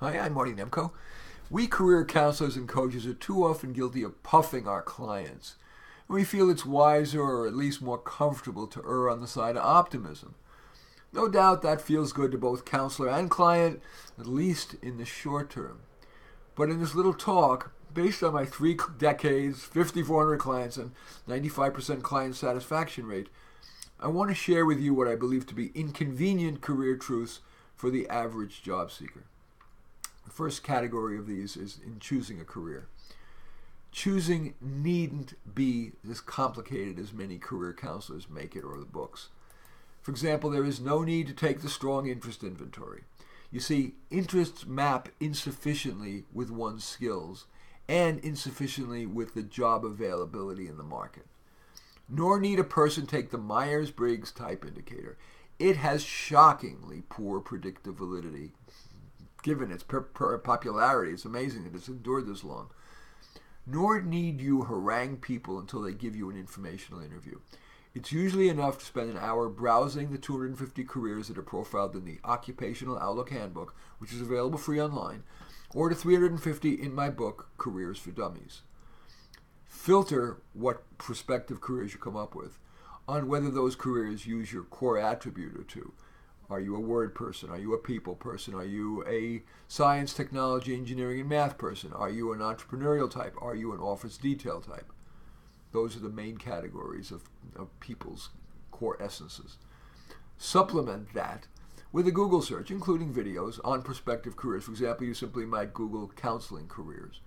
Hi, I'm Marty Nemko. We career counselors and coaches are too often guilty of puffing our clients. We feel it's wiser or at least more comfortable to err on the side of optimism. No doubt that feels good to both counselor and client, at least in the short term. But in this little talk, based on my 3 decades, 5,400 clients, and 95% client satisfaction rate, I want to share with you what I believe to be inconvenient career truths for the average job seeker. The first category of these is in choosing a career. Choosing needn't be as complicated as many career counselors make it or the books. For example, there is no need to take the strong interest inventory. You see, interests map insufficiently with one's skills and insufficiently with the job availability in the market. Nor need a person take the Myers-Briggs type indicator. It has shockingly poor predictive validity. Given its popularity, it's amazing that it's endured this long. Nor need you harangue people until they give you an informational interview. It's usually enough to spend an hour browsing the 250 careers that are profiled in the Occupational Outlook Handbook, which is available free online, or the 350 in my book, Careers for Dummies. Filter what prospective careers you come up with on whether those careers use your core attribute or two. Are you a word person? Are you a people person? Are you a science, technology, engineering, and math person? Are you an entrepreneurial type? Are you an office detail type? Those are the main categories of people's core essences. Supplement that with a Google search, including videos on prospective careers. For example, you simply might Google counseling careers.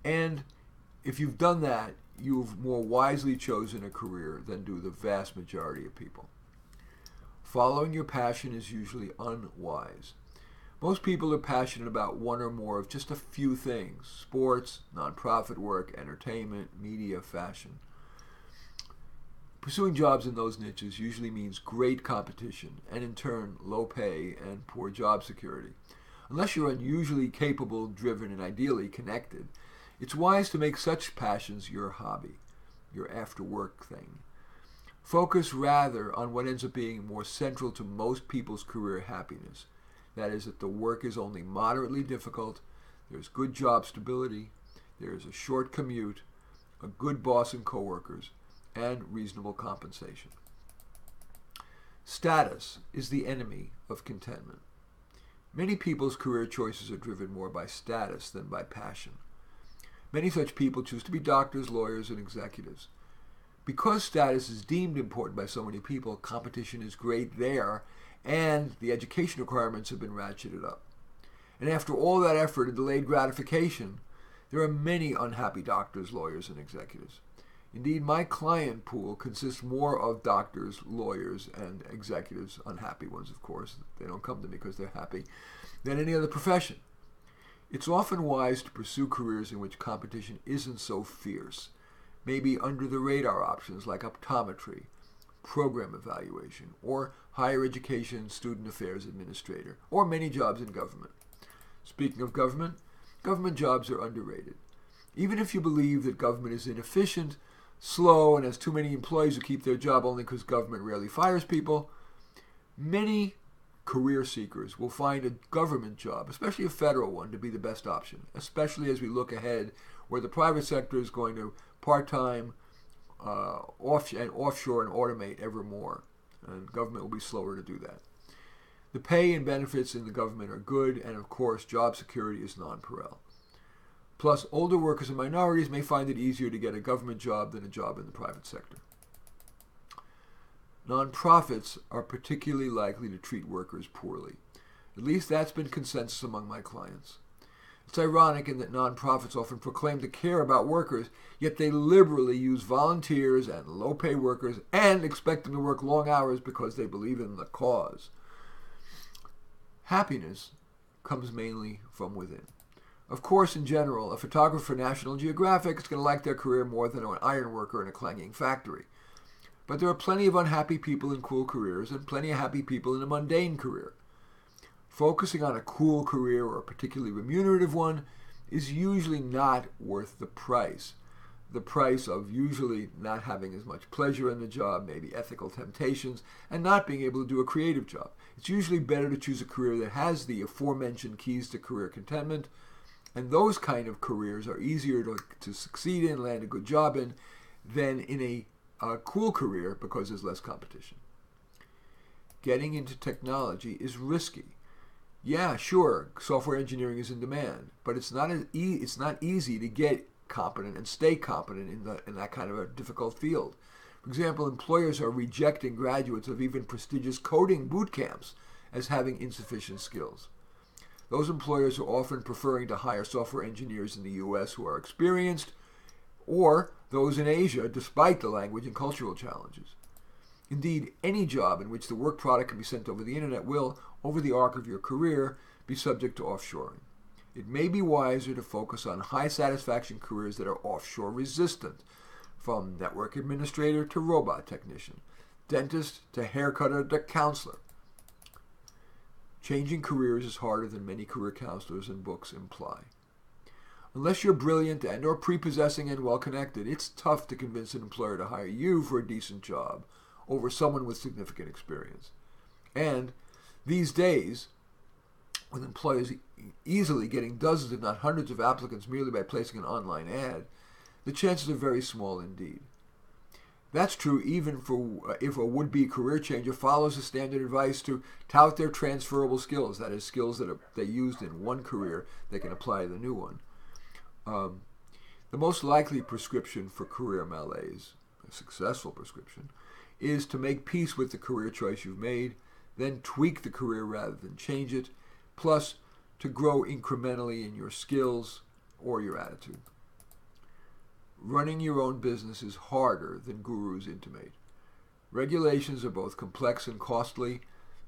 And if you've done that, you've more wisely chosen a career than do the vast majority of people. Following your passion is usually unwise. Most people are passionate about one or more of just a few things: sports, nonprofit work, entertainment, media, fashion. Pursuing jobs in those niches usually means great competition and in turn low pay and poor job security. Unless you're unusually capable, driven, and ideally connected, it's wise to make such passions your hobby, your after-work thing. Focus rather on what ends up being more central to most people's career happiness. That is, that the work is only moderately difficult, there's good job stability, there is a short commute, a good boss and coworkers, and reasonable compensation. Status is the enemy of contentment. Many people's career choices are driven more by status than by passion. Many such people choose to be doctors, lawyers, and executives. Because status is deemed important by so many people, competition is great there, and the education requirements have been ratcheted up. And after all that effort and delayed gratification, there are many unhappy doctors, lawyers, and executives. Indeed, my client pool consists more of doctors, lawyers, and executives, unhappy ones, of course. They don't come to me because they're happy, than any other profession. It's often wise to pursue careers in which competition isn't so fierce. Maybe under-the-radar options like optometry, program evaluation, or higher education student affairs administrator, or many jobs in government. Speaking of government jobs are underrated. Even if you believe that government is inefficient, slow, and has too many employees who keep their job only because government rarely fires people, many career seekers will find a government job, especially a federal one, to be the best option, especially as we look ahead where the private sector is going to part-time, offshore and automate ever more, and government will be slower to do that. The pay and benefits in the government are good, and of course, job security is non-pareil. Plus, older workers and minorities may find it easier to get a government job than a job in the private sector. Nonprofits are particularly likely to treat workers poorly. At least that's been consensus among my clients. It's ironic in that nonprofits often proclaim to care about workers, yet they liberally use volunteers and low-pay workers and expect them to work long hours because they believe in the cause. Happiness comes mainly from within. Of course, in general, a photographer for National Geographic is going to like their career more than an iron worker in a clanging factory. But there are plenty of unhappy people in cool careers and plenty of happy people in a mundane career. Focusing on a cool career or a particularly remunerative one is usually not worth the price. the price of usually not having as much pleasure in the job, maybe ethical temptations, and not being able to do a creative job. It's usually better to choose a career that has the aforementioned keys to career contentment, and those kind of careers are easier to succeed in, land a good job in, than in a cool career because there's less competition. Getting into technology is risky. Yeah, sure, software engineering is in demand, but it's not easy to get competent and stay competent in that kind of a difficult field. For example, employers are rejecting graduates of even prestigious coding boot camps as having insufficient skills. Those employers are often preferring to hire software engineers in the U.S. who are experienced, or those in Asia, despite the language and cultural challenges. Indeed, any job in which the work product can be sent over the internet will, over the arc of your career, be subject to offshoring. It may be wiser to focus on high satisfaction careers that are offshore resistant, from network administrator to robot technician, dentist to haircutter to counselor. Changing careers is harder than many career counselors and books imply. Unless you're brilliant and or prepossessing and well-connected, it's tough to convince an employer to hire you for a decent job over someone with significant experience. And these days, with employers easily getting dozens if not hundreds of applicants merely by placing an online ad, the chances are very small indeed. That's true even for if a would-be career changer follows the standard advice to tout their transferable skills, that is, skills that they used in one career they can apply to the new one. The most likely prescription for career malaise, a successful prescription, is to make peace with the career choice you've made, then tweak the career rather than change it, plus to grow incrementally in your skills or your attitude. Running your own business is harder than gurus intimate. Regulations are both complex and costly,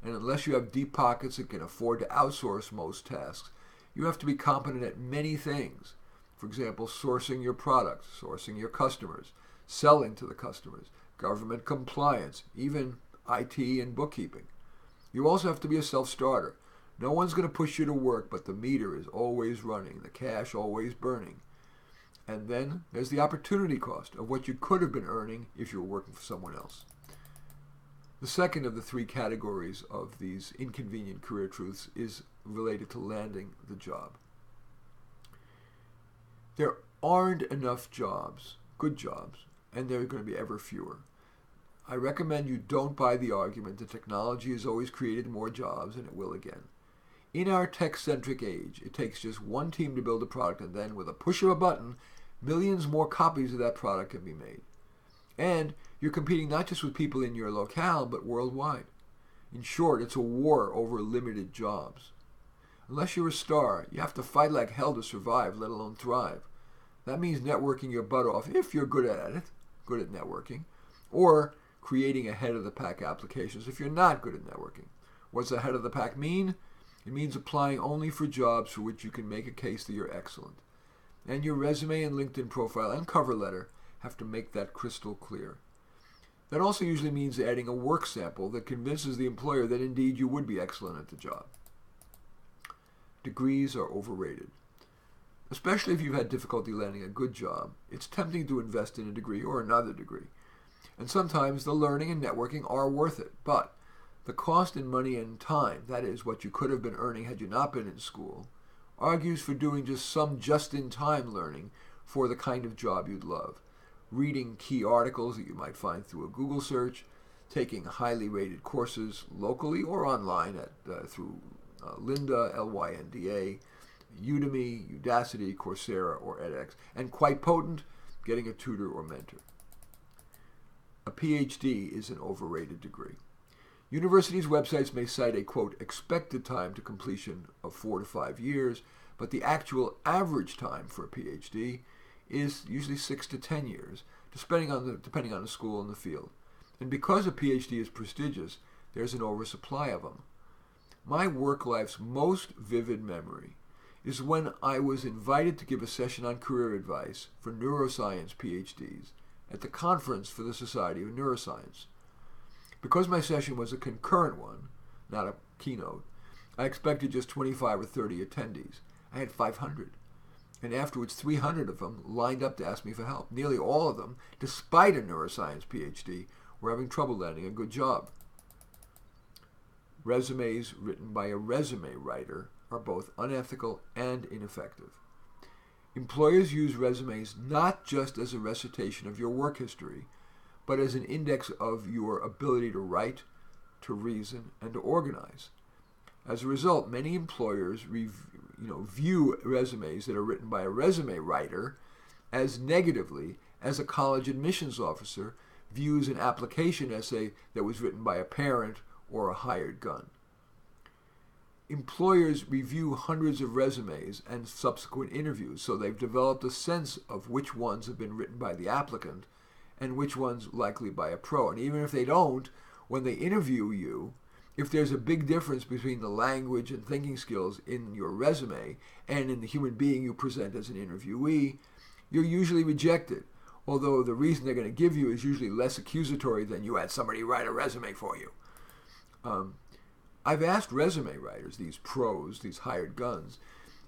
and unless you have deep pockets and can afford to outsource most tasks, you have to be competent at many things. For example, sourcing your products, sourcing your customers, selling to the customers, government compliance, even IT and bookkeeping. You also have to be a self-starter. No one's going to push you to work, but the meter is always running, the cash always burning. And then there's the opportunity cost of what you could have been earning if you were working for someone else. The second of the three categories of these inconvenient career truths is related to landing the job. There aren't enough jobs, good jobs, and there are going to be ever fewer. I recommend you don't buy the argument that technology has always created more jobs and it will again. In our tech-centric age, it takes just one team to build a product, and then with a push of a button, millions more copies of that product can be made. And you're competing not just with people in your locale, but worldwide. In short, it's a war over limited jobs. Unless you're a star, you have to fight like hell to survive, let alone thrive. That means networking your butt off if you're good at it, good at networking, or creating ahead-of-the-pack applications if you're not good at networking. What's ahead of the pack mean? It means applying only for jobs for which you can make a case that you're excellent. And your resume and LinkedIn profile and cover letter have to make that crystal clear. That also usually means adding a work sample that convinces the employer that indeed you would be excellent at the job. Degrees are overrated. Especially if you've had difficulty landing a good job, it's tempting to invest in a degree or another degree. And sometimes the learning and networking are worth it, but the cost in money and time, that is, what you could have been earning had you not been in school, argues for doing just some just-in-time learning for the kind of job you'd love. Reading key articles that you might find through a Google search, taking highly rated courses locally or online through Lynda, Lynda, Udemy, Udacity, Coursera, or edX, and quite potent, getting a tutor or mentor. A PhD is an overrated degree. Universities' websites may cite a, quote, expected time to completion of 4 to 5 years, but the actual average time for a PhD is usually 6 to 10 years, depending on the school and the field. And because a PhD is prestigious, there's an oversupply of them. My work life's most vivid memory is when I was invited to give a session on career advice for neuroscience PhDs at the Conference for the Society of Neuroscience. Because my session was a concurrent one, not a keynote, I expected just 25 or 30 attendees. I had 500. And afterwards, 300 of them lined up to ask me for help. Nearly all of them, despite a neuroscience PhD, were having trouble landing a good job. Resumes written by a resume writer are both unethical and ineffective. Employers use resumes not just as a recitation of your work history, but as an index of your ability to write, to reason, and to organize. As a result, many employers view resumes that are written by a resume writer as negatively as a college admissions officer views an application essay that was written by a parent or a hired gun. Employers review hundreds of resumes and subsequent interviews, so they've developed a sense of which ones have been written by the applicant and which ones likely by a pro. And even if they don't, when they interview you, if there's a big difference between the language and thinking skills in your resume and in the human being you present as an interviewee, you're usually rejected, although the reason they're going to give you is usually less accusatory than you had somebody write a resume for you. I've asked resume writers, these pros, these hired guns,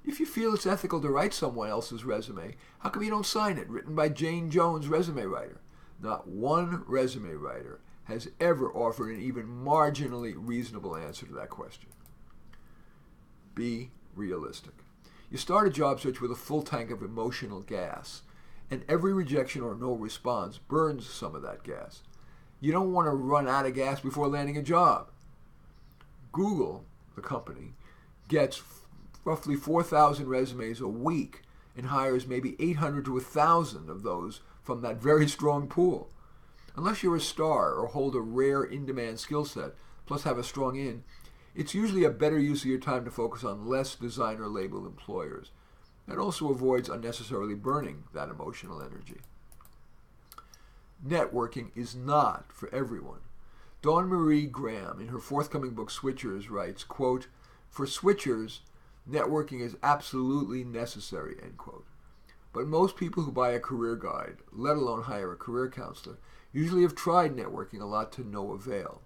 if you feel it's ethical to write someone else's resume, how come you don't sign it, written by Jane Jones, resume writer? Not one resume writer has ever offered an even marginally reasonable answer to that question. Be realistic. You start a job search with a full tank of emotional gas, and every rejection or no response burns some of that gas. You don't want to run out of gas before landing a job. Google, the company, gets roughly 4,000 resumes a week and hires maybe 800 to 1,000 of those from that very strong pool. Unless you're a star or hold a rare in-demand skill set, plus have a strong in, it's usually a better use of your time to focus on less designer-labeled employers. That also avoids unnecessarily burning that emotional energy. Networking is not for everyone. Dawn Marie Graham, in her forthcoming book Switchers, writes, quote, "For switchers, networking is absolutely necessary," end quote. But most people who buy a career guide, let alone hire a career counselor, usually have tried networking a lot to no avail.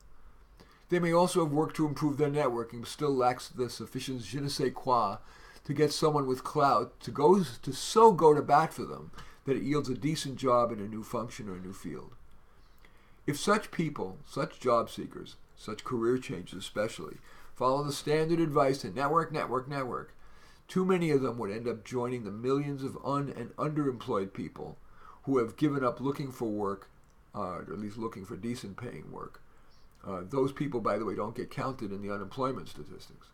They may also have worked to improve their networking, but still lacks the sufficient je ne sais quoi to get someone with clout to go to bat for them that it yields a decent job in a new function or a new field. If such people, such job seekers, such career changers especially, follow the standard advice to network, too many of them would end up joining the millions of and underemployed people who have given up looking for work, or at least looking for decent paying work. Those people, by the way, don't get counted in the unemployment statistics.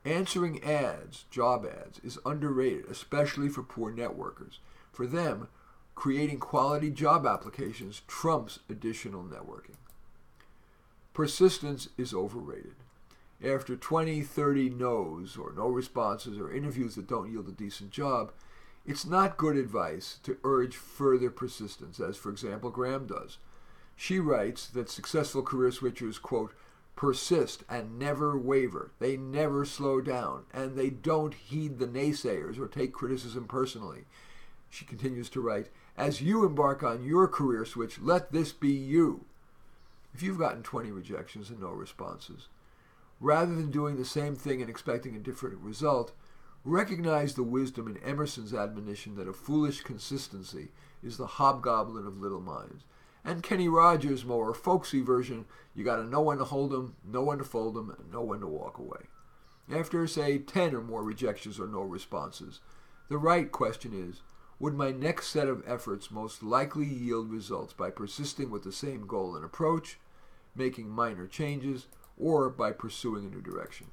Answering ads, job ads, is underrated, especially for poor networkers. For them, creating quality job applications trumps additional networking. Persistence is overrated. After 20, 30 no's or no responses or interviews that don't yield a decent job, it's not good advice to urge further persistence, as, for example, Graham does. She writes that successful career switchers, quote, persist and never waver. They never slow down, and they don't heed the naysayers or take criticism personally. She continues to write, as you embark on your career switch, let this be you. If you've gotten 20 rejections and no responses, rather than doing the same thing and expecting a different result, recognize the wisdom in Emerson's admonition that a foolish consistency is the hobgoblin of little minds. And Kenny Rogers' more folksy version, you got to know when to hold them, know when to fold them, and know when to walk away. After, say, 10 or more rejections or no responses, the right question is, would my next set of efforts most likely yield results by persisting with the same goal and approach, making minor changes, or by pursuing a new direction?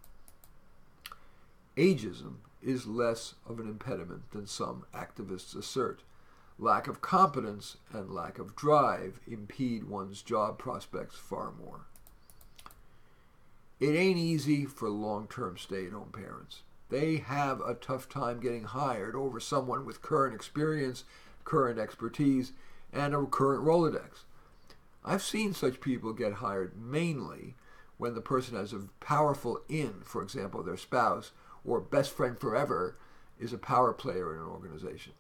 Ageism is less of an impediment than some activists assert. Lack of competence and lack of drive impede one's job prospects far more. It ain't easy for long-term stay-at-home parents. They have a tough time getting hired over someone with current experience, current expertise, and a current Rolodex. I've seen such people get hired mainly when the person has a powerful in, for example, their spouse, or best friend forever, is a power player in an organization.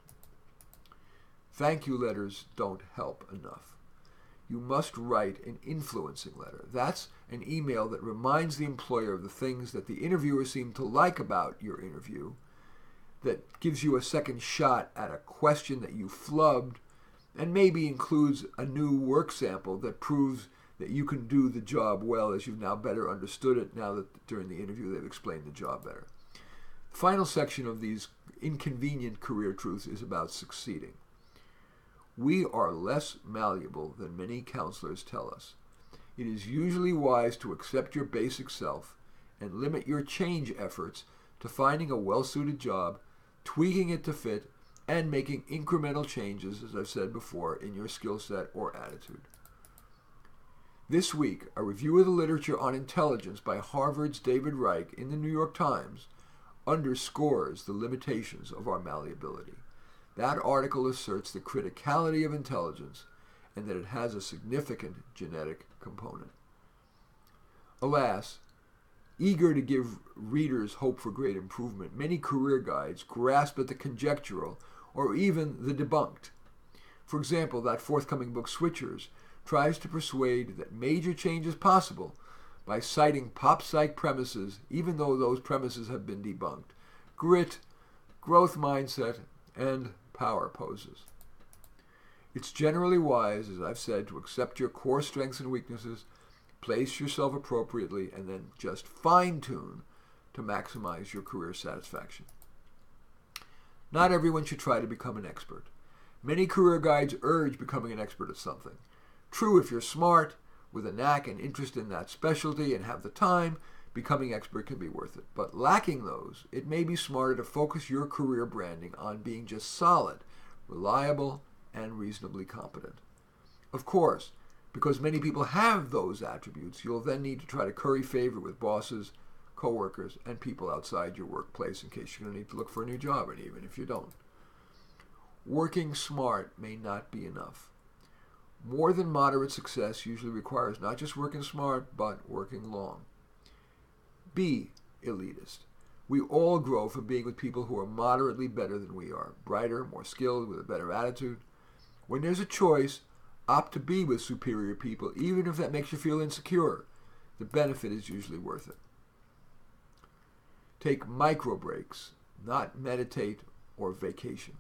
Thank you letters don't help enough. You must write an influencing letter. That's an email that reminds the employer of the things that the interviewer seemed to like about your interview, that gives you a second shot at a question that you flubbed, and maybe includes a new work sample that proves that you can do the job well, as you've now better understood it now that during the interview they've explained the job better. The final section of these inconvenient career truths is about succeeding. We are less malleable than many counselors tell us. It is usually wise to accept your basic self and limit your change efforts to finding a well-suited job, tweaking it to fit, and making incremental changes, as I've said before, in your skill set or attitude. This week, a review of the literature on intelligence by Harvard's David Reich in the New York Times underscores the limitations of our malleability. That article asserts the criticality of intelligence and that it has a significant genetic component. Alas, eager to give readers hope for great improvement, many career guides grasp at the conjectural or even the debunked. For example, that forthcoming book, Switchers, tries to persuade that major change is possible by citing pop-psych premises, even though those premises have been debunked: grit, growth mindset, and power poses. It's generally wise, as I've said, to accept your core strengths and weaknesses, place yourself appropriately, and then just fine-tune to maximize your career satisfaction. Not everyone should try to become an expert. Many career guides urge becoming an expert at something. True, if you're smart, with a knack and interest in that specialty and have the time, becoming expert can be worth it. But lacking those, it may be smarter to focus your career branding on being just solid, reliable, and reasonably competent. Of course, because many people have those attributes, you'll then need to try to curry favor with bosses, coworkers, and people outside your workplace in case you're going to need to look for a new job, and even if you don't. Working smart may not be enough. More than moderate success usually requires not just working smart, but working long. Be elitist. We all grow from being with people who are moderately better than we are, brighter, more skilled, with a better attitude. When there's a choice, opt to be with superior people, even if that makes you feel insecure. The benefit is usually worth it. Take micro breaks, not meditate or vacation.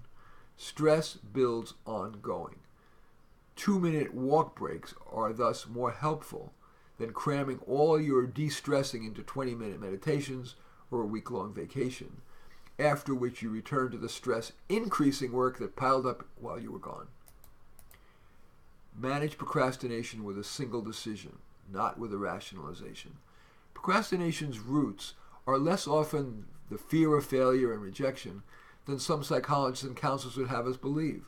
Stress builds ongoing. 2-minute walk breaks are thus more helpful than cramming all your de-stressing into 20-minute meditations or a week-long vacation, after which you return to the stress-increasing work that piled up while you were gone. Manage procrastination with a single decision, not with a rationalization. Procrastination's roots are less often the fear of failure and rejection than some psychologists and counselors would have us believe.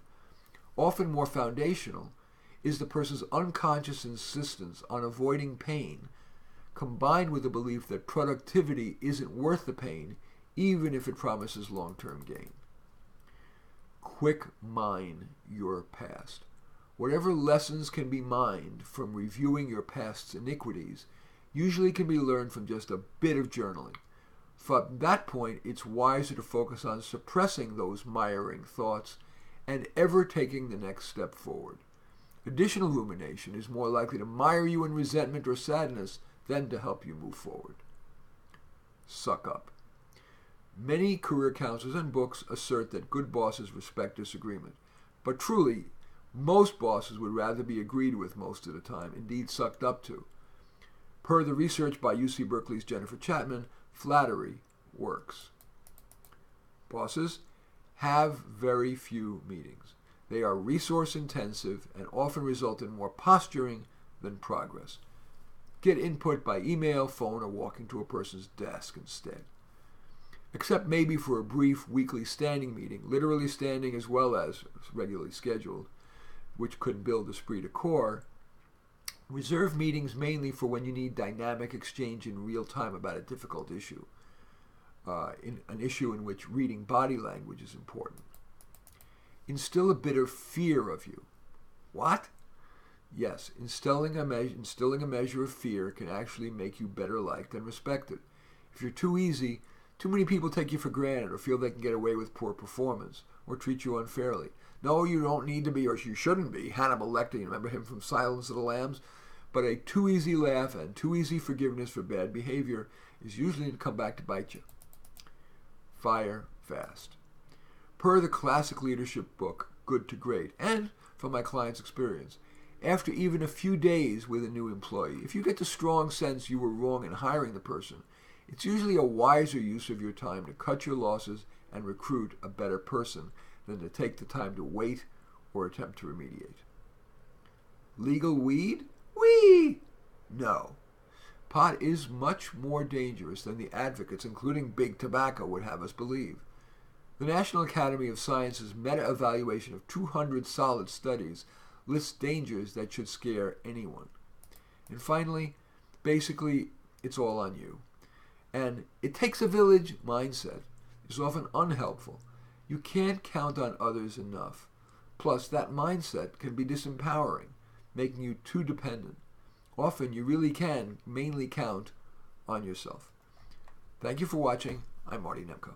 Often more foundational is the person's unconscious insistence on avoiding pain, combined with the belief that productivity isn't worth the pain, even if it promises long-term gain. Quick mine your past. Whatever lessons can be mined from reviewing your past's iniquities usually can be learned from just a bit of journaling. From that point, it's wiser to focus on suppressing those miring thoughts and ever taking the next step forward. Additional rumination is more likely to mire you in resentment or sadness than to help you move forward. Suck up. Many career counselors and books assert that good bosses respect disagreement, but truly, most bosses would rather be agreed with most of the time, indeed sucked up to. Per the research by UC Berkeley's Jennifer Chapman, flattery works. Bosses have very few meetings. They are resource intensive and often result in more posturing than progress. Get input by email, phone, or walking to a person's desk instead. Except maybe for a brief weekly standing meeting, literally standing as well as regularly scheduled, which could build esprit de corps. Reserve meetings mainly for when you need dynamic exchange in real time about a difficult issue, in an issue in which reading body language is important. Instill a bit of fear of you. What? Yes, instilling a measure of fear can actually make you better liked and respected. If you're too easy, too many people take you for granted or feel they can get away with poor performance or treat you unfairly. No, you don't need to be, or you shouldn't be, Hannibal Lecter. You remember him from Silence of the Lambs? But a too easy laugh and too easy forgiveness for bad behavior is usually to come back to bite you. Fire fast. Per the classic leadership book, Good to Great, and from my client's experience, after even a few days with a new employee, if you get the strong sense you were wrong in hiring the person, it's usually a wiser use of your time to cut your losses and recruit a better person than to take the time to wait or attempt to remediate. Legal weed? Wee! No. Pot is much more dangerous than the advocates, including Big Tobacco, would have us believe. The National Academy of Sciences meta-evaluation of 200 solid studies lists dangers that should scare anyone. And finally, basically, it's all on you. And it takes a village mindset is often unhelpful. You can't count on others enough. Plus, that mindset can be disempowering, making you too dependent. Often, you really can mainly count on yourself. Thank you for watching. I'm Marty Nemko.